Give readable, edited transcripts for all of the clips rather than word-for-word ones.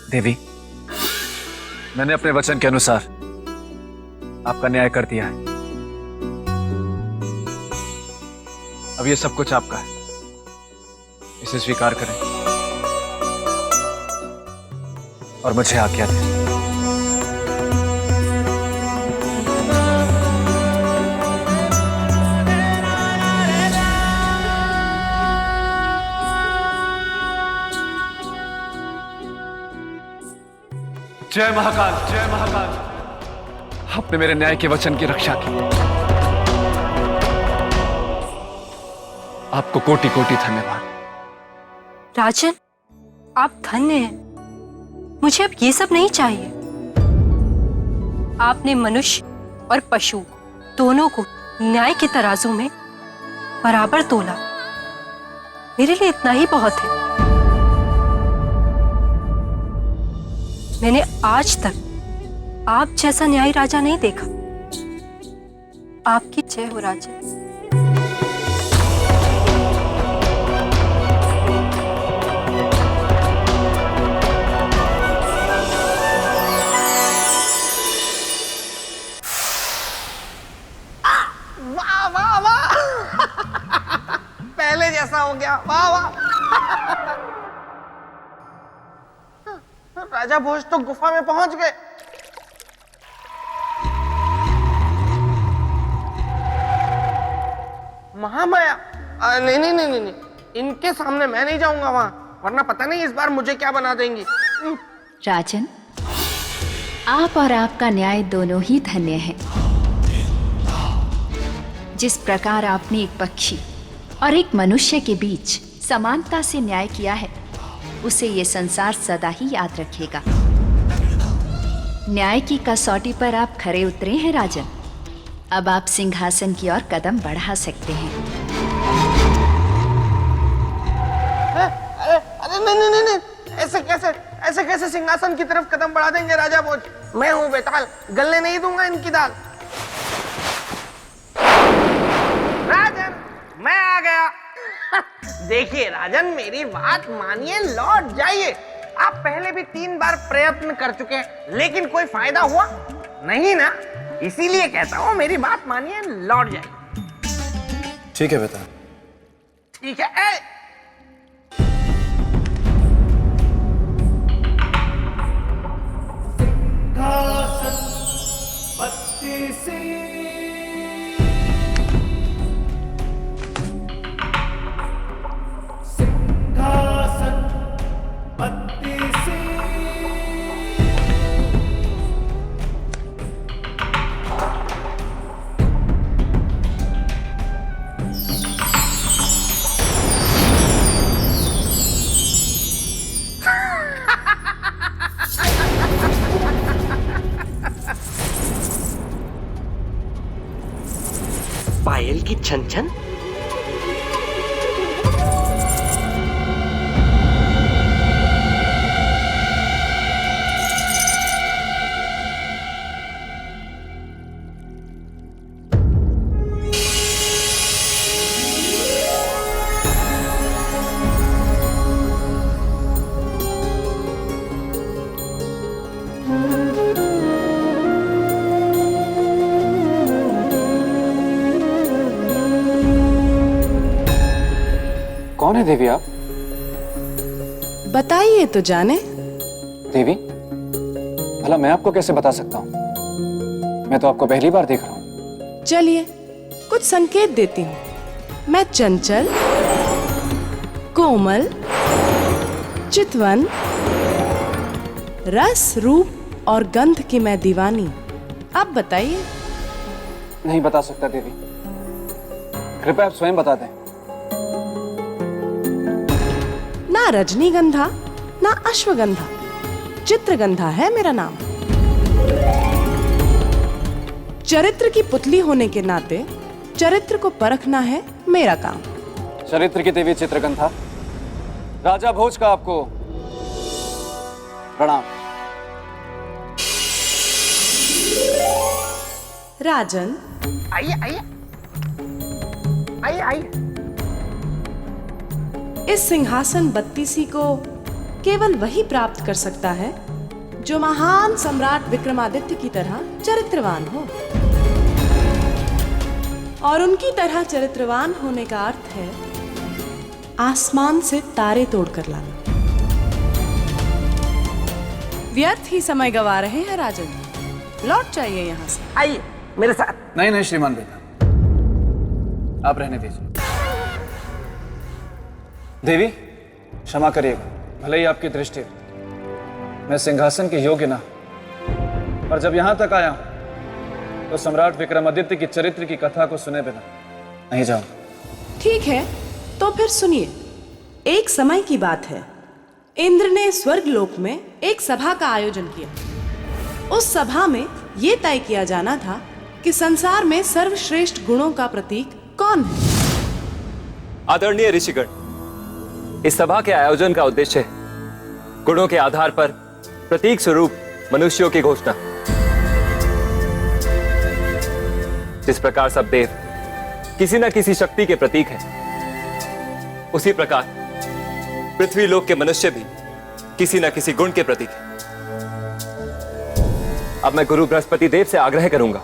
देवी, मैंने अपने वचन के अनुसार आपका न्याय कर दिया है। अब ये सब कुछ आपका है, इसे स्वीकार करें और मुझे आज्ञा दें। जय महाकाल, जय महाकाल। आपने मेरे न्याय के वचन की रक्षा की। आपको कोटि कोटि धन्यवाद। राजन, आप धन्य हैं। मुझे अब ये सब नहीं चाहिए। आपने मनुष्य और पशु दोनों को न्याय के तराजू में बराबर तोला। मेरे लिए इतना ही बहुत है। मैंने आज तक आप जैसा न्यायी राजा नहीं देखा। आपकी जय हो राजन। वाह वाह वाह पहले जैसा हो गया। वाह वाह राजा भोज तो गुफा में पहुंच गए। महामाया, नहीं नहीं नहीं नहीं, इनके सामने मैं नहीं जाऊंगा वहां, वरना पता नहीं इस बार मुझे क्या बना देंगी। राजन, आप और आपका न्याय दोनों ही धन्य हैं। जिस प्रकार आपने एक पक्षी और एक मनुष्य के बीच समानता से न्याय किया है, उसे ये संसार सदा ही याद रखेगा। न्याय की कसौटी पर आप खरे उतरे हैं राजन। अब आप सिंहासन की ओर कदम बढ़ा सकते हैं। अरे नहीं नहीं नहीं, ऐसे कैसे सिंहासन की तरफ कदम बढ़ा देंगे राजा भोज। मैं हूं बेताल, गलने नहीं दूंगा इनकी दाल। राजन, मैं आ गया। देखिए राजन, मेरी बात मानिए, लौट जाइए। आप पहले भी 3 बार प्रयत्न कर चुके हैं, लेकिन कोई फायदा हुआ नहीं ना, इसीलिए कहता हूं मेरी बात मानिए, लौट जाइए। ठीक है बेटा। ठीक है। पायल की छन छन। कौन है देवी आप? बताइए तो जाने। देवी, भला मैं आपको कैसे बता सकता हूँ? मैं तो आपको पहली बार देख रहा हूँ। चलिए कुछ संकेत देती हूँ। मैं चंचल, कोमल, चितवन, रस, रूप और गंध की मैं दीवानी। आप बताइए। नहीं बता सकता देवी, कृपया आप स्वयं बता दें। ना रजनीगंधा ना अश्वगंधा, चित्रगंधा है मेरा नाम। चरित्र की पुतली होने के नाते चरित्र को परखना है मेरा काम। चरित्र की देवी चित्रगंधा, राजा भोज का आपको प्रणाम। राजन, आइए आइए आइए आइए। इस सिंहासन बत्तीसी को केवल वही प्राप्त कर सकता है जो महान सम्राट विक्रमादित्य की तरह चरित्रवान हो। और उनकी तरह चरित्रवान होने का अर्थ है आसमान से तारे तोड़कर लाना। व्यर्थ ही समय गवा रहे हैं राजन, लौट जाइए यहाँ से। आइए मेरे साथ। नहीं नहीं श्रीमान बेटा, आप रहने दीजिए। देवी क्षमा करिएगा, भले ही आपकी दृष्टि मैं सिंहासन के योग्य ना, पर जब यहां तक आया हूं तो सम्राट विक्रमादित्य की चरित्र की कथा को सुने बिना नहीं जाऊंगा। ठीक है, तो फिर सुनिए। एक समय की बात है, इंद्र ने स्वर्गलोक में एक सभा का आयोजन किया। उस सभा में यह तय किया जाना था कि संसार में सर्वश्रेष्ठ गुणों का प्रतीक कौन है। आदरणीय ऋषिगण, इस सभा के आयोजन का उद्देश्य है गुणों के आधार पर प्रतीक स्वरूप मनुष्यों की घोषणा। जिस प्रकार सब देव किसी न किसी शक्ति के प्रतीक हैं, उसी प्रकार पृथ्वी लोक के मनुष्य भी किसी न किसी गुण के प्रतीक हैं। अब मैं गुरु बृहस्पति देव से आग्रह करूंगा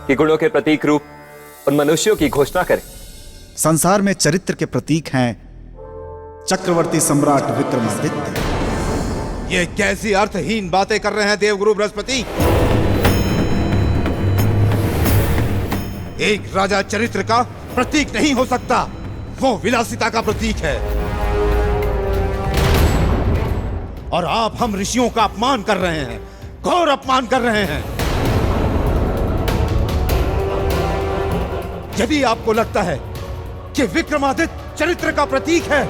कि गुणों के प्रतीक रूप उन मनुष्यों की घोषणा करें। संसार में चरित्र के प्रतीक हैं चक्रवर्ती सम्राट विक्रमादित्य। ये कैसी अर्थहीन बातें कर रहे हैं देवगुरु बृहस्पति? एक राजा चरित्र का प्रतीक नहीं हो सकता, वो विलासिता का प्रतीक है। और आप हम ऋषियों का अपमान कर रहे हैं, घोर अपमान कर रहे हैं। यदि आपको लगता है कि विक्रमादित्य चरित्र का प्रतीक है,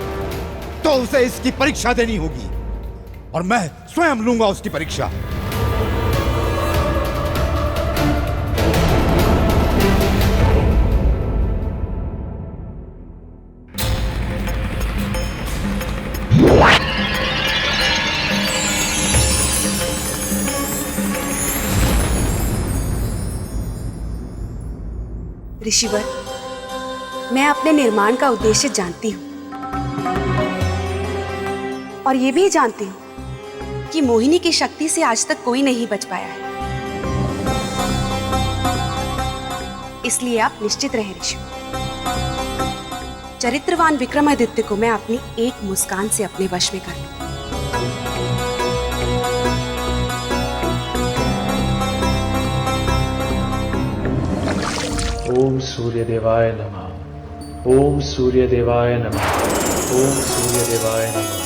तो उसे इसकी परीक्षा देनी होगी, और मैं स्वयं लूंगा उसकी परीक्षा। ऋषिवर, मैं अपने निर्माण का उद्देश्य जानती हूँ, और ये भी जानती हूँ कि मोहिनी की शक्ति से आज तक कोई नहीं बच पाया है। इसलिए आप निश्चित रहें ऋषि। चरित्रवान विक्रमादित्य को मैं अपनी एक मुस्कान से अपने वश में कर लूं। ओम सूर्य देवाय नमः। ओम सूर्य देवाय नमः। ओम सूर्य देवाय नमः।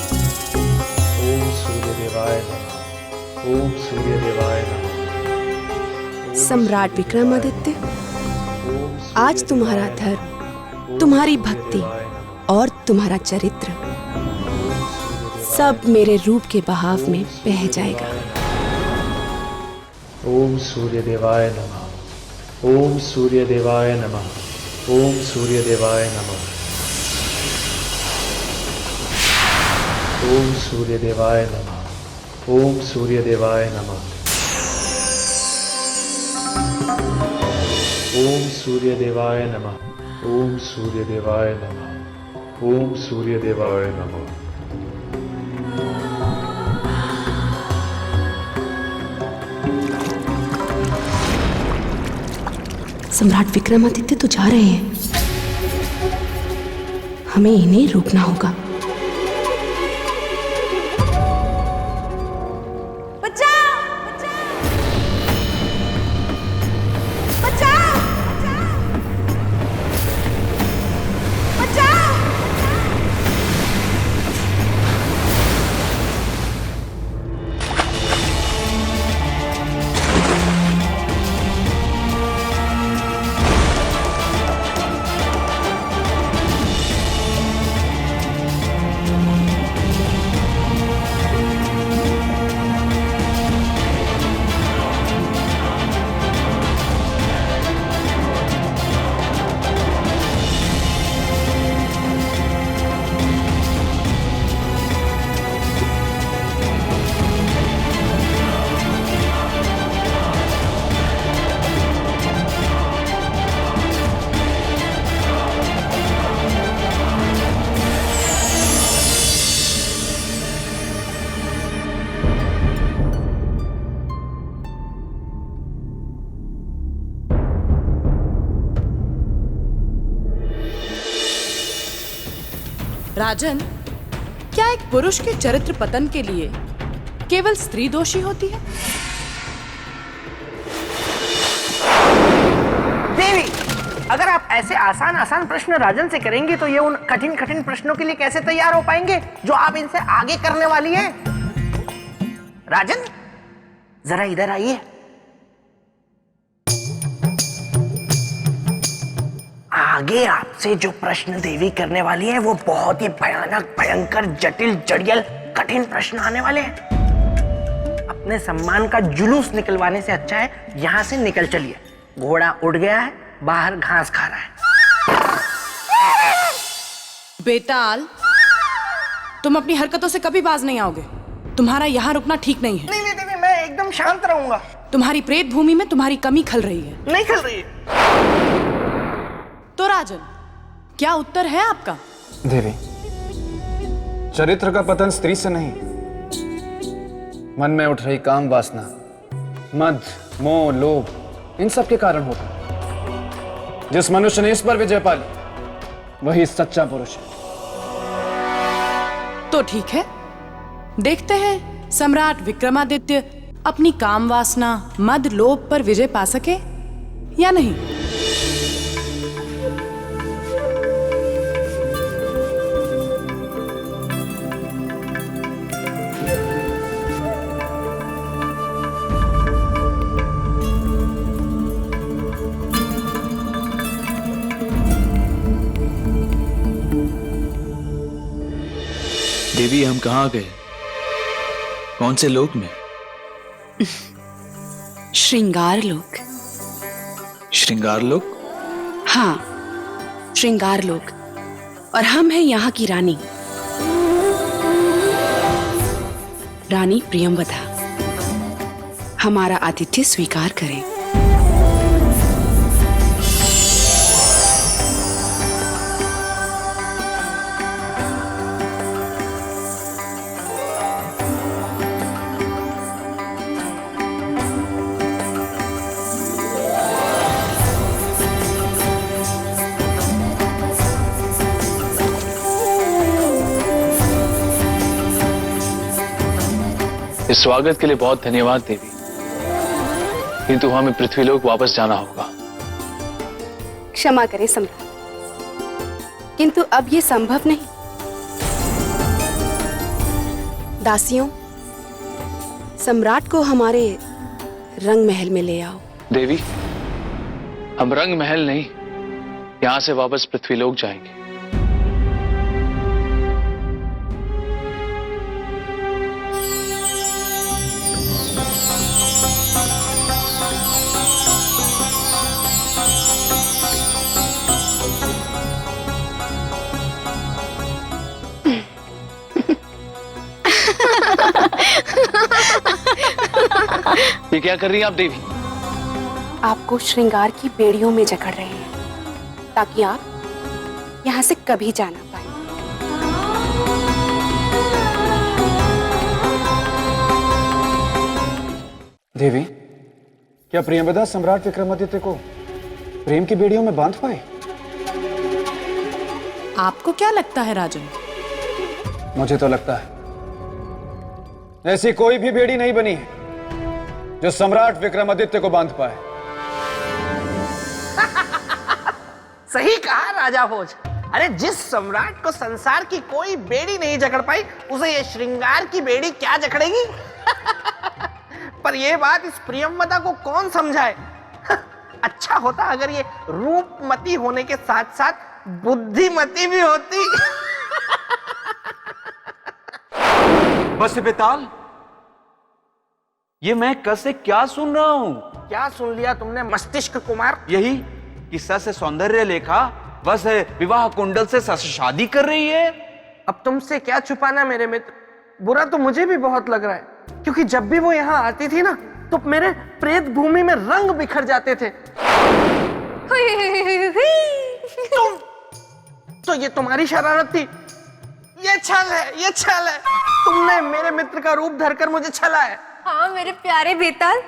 ओम सूर्य देवाय नमः। ओम सूर्य देवाय नमः। सम्राट विक्रमादित्य, आज तुम्हारा धर्म, तुम्हारी भक्ति और तुम्हारा चरित्र सब मेरे रूप के बहाव में बह जाएगा। ओम सूर्य देवाय नमः। ओम सूर्य देवाय नमः। ओम सूर्य देवाय नमः। ओम सूर्य देवाय नमः। ओम सूर्य देवाय नमः। ओम सूर्य देवाय नमः। ओम सूर्य देवाय नमः। ओम सूर्य देवाय नमः। सम्राट विक्रमादित्य तो जा रहे हैं, हमें इन्हें रोकना होगा। राजन, क्या एक पुरुष के चरित्र पतन के लिए केवल स्त्री दोषी होती है? देवी, अगर आप ऐसे आसान आसान प्रश्न राजन से करेंगे तो ये उन कठिन कठिन प्रश्नों के लिए कैसे तैयार हो पाएंगे जो आप इनसे आगे करने वाली हैं? राजन, जरा इधर आइए। आगे आपसे जो प्रश्न देवी करने वाली है वो बहुत ही भयानक, भयंकर, जटिल, जड़ियल, कठिन प्रश्न आने वाले हैं। अपने सम्मान का जुलूस निकलवाने से अच्छा है यहां से निकल चलिए। घोड़ा उड़ गया है, बाहर घास खा रहा है। बेताल, तुम अपनी हरकतों से कभी बाज नहीं आओगे। तुम्हारा यहाँ रुकना ठीक नहीं है। नहीं देवी, मैं एकदम शांत रहूंगा। तुम्हारी प्रेत भूमि में तुम्हारी कमी खल रही है। नहीं खल रही है। तो राजन, क्या उत्तर है आपका? देवी, चरित्र का पतन स्त्री से नहीं, मन में उठ रही काम वासना, मद, मोह, लोभ, इन सब के कारण होता है। जिस मनुष्य ने इस पर विजय पा ली वही सच्चा पुरुष है। तो ठीक है, देखते हैं सम्राट विक्रमादित्य अपनी काम वासना, मद, लोभ पर विजय पा सके या नहीं। देवी, हम कहाँ गए? कौन से लोक में? श्रृंगार लोक। श्रृंगार लोक? हाँ, श्रृंगार लोक। और हम हैं यहाँ की रानी, रानी प्रियंवदा। हमारा आतिथ्य स्वीकार करें। इस स्वागत के लिए बहुत धन्यवाद देवी, किंतु हमें पृथ्वीलोक वापस जाना होगा। क्षमा करें सम्राट, किंतु अब ये संभव नहीं। दासियों, सम्राट को हमारे रंग महल में ले आओ। देवी, हम रंग महल नहीं, यहां से वापस पृथ्वीलोक जाएंगे। ये क्या कर रही हैं आप देवी? आपको श्रृंगार की बेड़ियों में जकड़ रहे हैं ताकि आप यहाँ से कभी जा ना पाए। देवी, क्या प्रियंवदा सम्राट विक्रमादित्य को प्रेम की बेड़ियों में बांध पाए? आपको क्या लगता है राजन? मुझे तो लगता है ऐसी कोई भी बेड़ी नहीं बनी है जो सम्राट विक्रमादित्य को बांध पाए। सही कहा राजा भोज। अरे जिस सम्राट को संसार की कोई बेड़ी नहीं जकड़ पाई, उसे ये श्रृंगार की बेड़ी क्या जकड़ेगी? पर यह बात इस प्रियंवदा को कौन समझाए? अच्छा होता अगर ये रूपमती होने के साथ साथ बुद्धिमती भी होती। बस बेताल, ये मैं कैसे क्या सुन रहा हूँ? क्या सुन लिया तुमने मस्तिष्क कुमार? यही कि सस सौंदर्य लेखा बस विवाह कुंडल से सस शादी कर रही है। अब तुमसे क्या छुपाना मेरे मित्र, बुरा तो मुझे भी बहुत लग रहा है, क्योंकि जब भी वो यहाँ आती थी ना तो मेरे प्रेत भूमि में रंग बिखर जाते थे। तो ये तुम्हारी शरारत थी? ये छल है, ये छल है। तुमने मेरे मित्र का रूप धरकर मुझे छला है। हाँ मेरे प्यारे बेताल,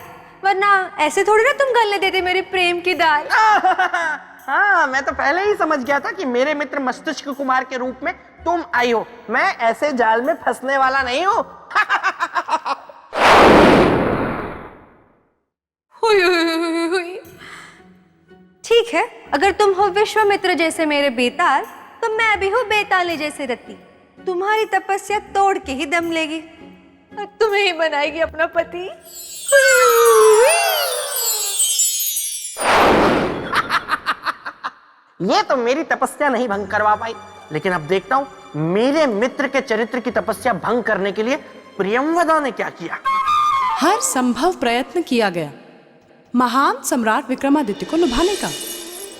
वरना ऐसे थोड़ी ना तुम गलने देते मेरे प्रेम की दाल। हाँ, मैं तो पहले ही समझ गया था कि मेरे मित्र मस्तिष्क कुमार के रूप में तुम आई हो, मैं ऐसे जाल में फंसने वाला नहीं हूँ। हुई हुई हुई हुई। ठीक है, अगर तुम हो विश्वामित्र जैसे मेरे बेताल, तो मैं भी हूँ बेताले जैसे रति। तुम्हारी तपस्या तोड़ के ही दम लेगी और तुम्हें ही बनाएगी अपना पति। ये तो मेरी तपस्या नहीं भंग करवा पाई, लेकिन अब देखता हूं मेरे मित्र के चरित्र की तपस्या भंग करने के लिए प्रियंवदा ने क्या किया। हर संभव प्रयत्न किया गया महान सम्राट विक्रमादित्य को लुभाने का,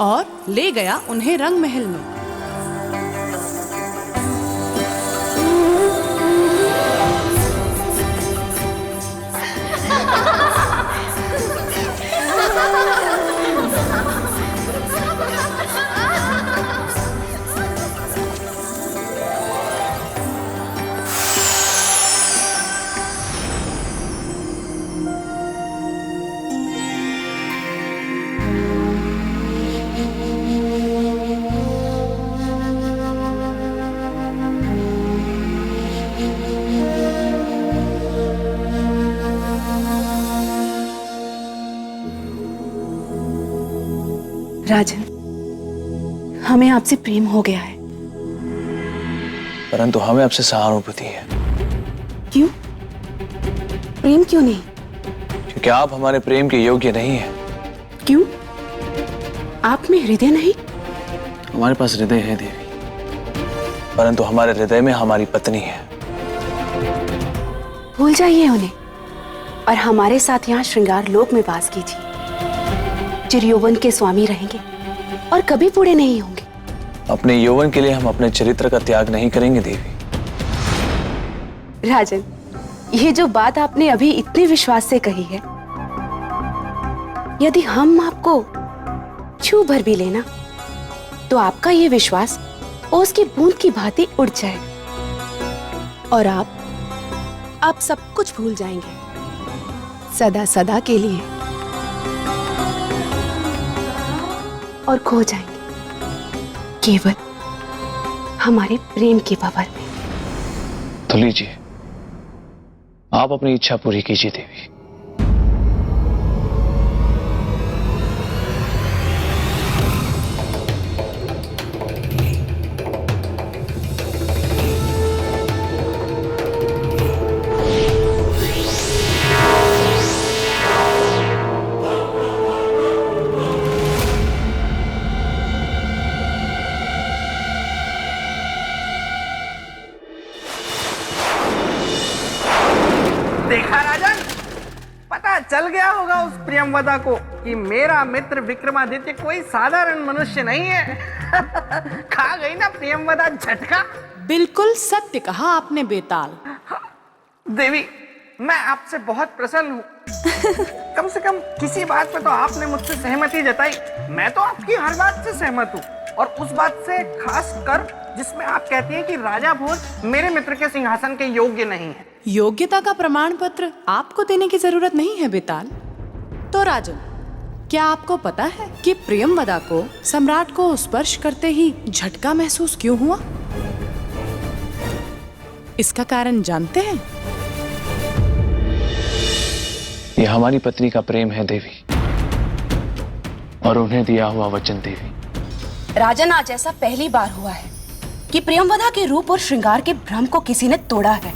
और ले गया उन्हें रंग महल में। राजन, हमें आपसे प्रेम हो गया है। परंतु हमें आपसे सहानुभूति है। क्यों? प्रेम क्यों नहीं? क्योंकि आप हमारे प्रेम के योग्य नहीं हैं। क्यों? आप में हृदय नहीं? हमारे पास हृदय है देवी, परंतु हमारे हृदय में हमारी पत्नी है। भूल जाइए उन्हें और हमारे साथ यहाँ श्रृंगार लोक में वास कीजिए। चिरयौवन के स्वामी रहेंगे और कभी बूढ़े नहीं होंगे। अपने यौवन के लिए हम अपने चरित्र का त्याग नहीं करेंगे देवी। राजन, ये जो बात आपने अभी इतने विश्वास से कही है, यदि हम आपको छू भर भी लेना, तो आपका ये विश्वास ओस की बूंद की भांति उड़ जाएगा और आप सब कुछ भूल जाएंगे, सदा सदा के लिए, और खो जाएंगे केवल हमारे प्रेम के भंवर में। तो लीजिए, आप अपनी इच्छा पूरी कीजिए देवी। देखा राजन, पता चल गया होगा उस प्रियंवदा को कि मेरा मित्र विक्रमादित्य कोई साधारण मनुष्य नहीं है। खा गई ना प्रियंवदा झटका। बिल्कुल सत्य कहा आपने बेताल। देवी, मैं आपसे बहुत प्रसन्न हूँ। कम से कम किसी बात पे तो आपने मुझसे सहमति जताई। मैं तो आपकी हर बात से सहमत हूँ, और उस बात से खास कर जिसमें आप कहती हैं कि राजा भोज मेरे मित्र के सिंहासन के योग्य नहीं है। योग्यता का प्रमाण पत्र आपको देने की जरूरत नहीं है बेताल। तो राजन, क्या आपको पता है कि प्रियंवदा को सम्राट को स्पर्श करते ही झटका महसूस क्यों हुआ? इसका कारण जानते हैं? ये हमारी पत्नी का प्रेम है देवी, और उन्हें दिया हुआ वचन देवी। राजन, आज ऐसा पहली बार हुआ है कि प्रियंवदा के रूप और श्रृंगार के भ्रम को किसी ने तोड़ा है।